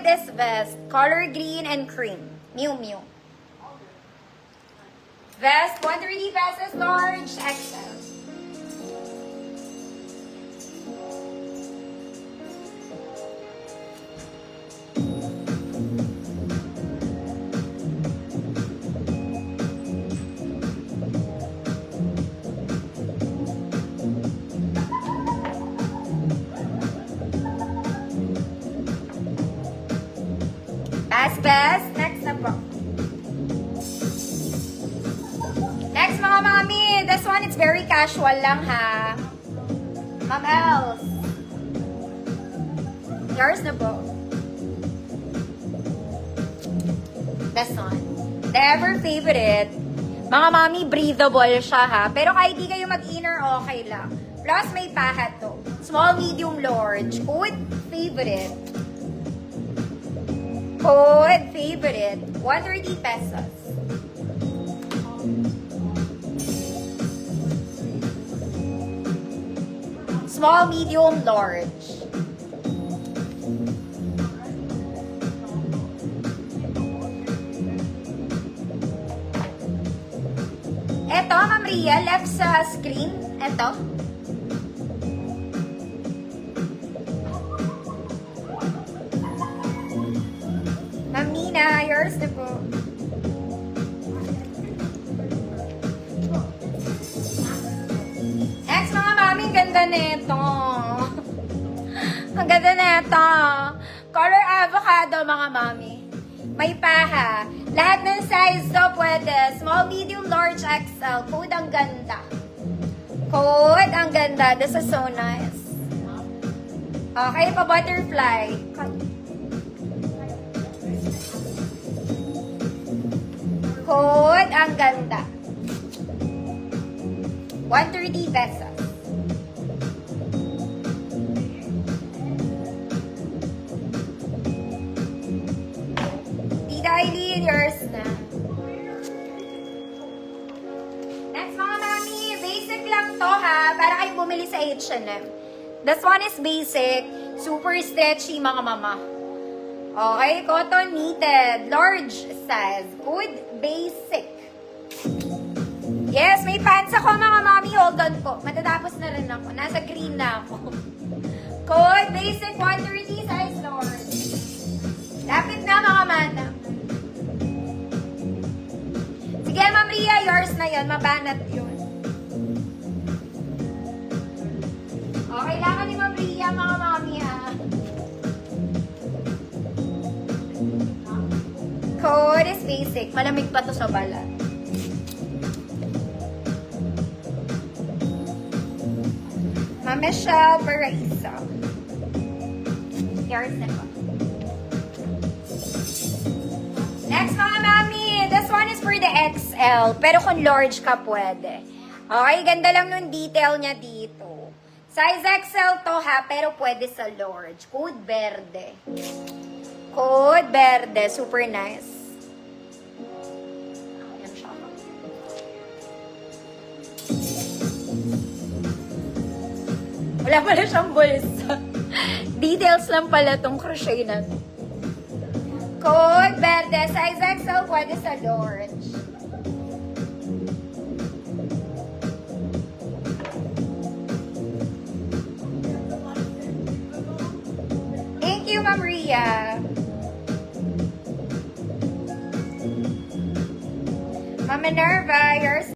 this vest. Color green and cream. Miu Miu. Vest, 130 pesos, large, XL. Best. Next na po. Next mga mami. This one, it's very casual lang ha. Ma'am Els. Yours na po. This one. The ever favorite. Mga mami, breathable siya ha. Pero kahit di kayo mag-inner, okay lang. Plus, may pahat to. Small, medium, large. Code favorite. Code favorite, 130 pesos. Small, medium, large. Eto, Ma'am Ria, left sa screen. Eto. Nina, yours na po. Next mga mami, ang ganda nito. Ang ganda nito. Color avocado mga mami. May paha. Lahat ng size to pwede. Small, medium, large, XL. Code ang ganda. Code ang ganda. This is so nice. Okay, pa butterfly. Code, ang ganda. 130 pesos. Tita Eileen, yours na. Next mga mami, basic lang to ha, para kayo bumili sa H&M. This one is basic, super stretchy mga mama. Okay, cotton knitted, large size, good, basic. Yes, may pants ako mga mami, hold on po. Matatapos na rin ako, nasa green na ako. Good, basic, 130, size large. Lapit na mga madam. Sige, Ma'am Ria, yours na yun, mabanat yun. Okay, kailangan ni Ma'am Ria, mga mami ha. Code is basic. Malamig pa to sa balat. Ma'am Michelle Paraiso. Yours na po. Next mga mami. This one is for the XL. Pero kung large ka pwede. Okay, ganda lang yung detail niya dito. Size XL to ha, pero pwede sa large. Code verde. Code verde. Super nice. Ayan siya. Wala pala siyang bulsa. Details lang pala tong crochet na to. Code verde. Size XL. Pwede sa large. Thank you, Ma'am Ria. Ma'am Minerva, yours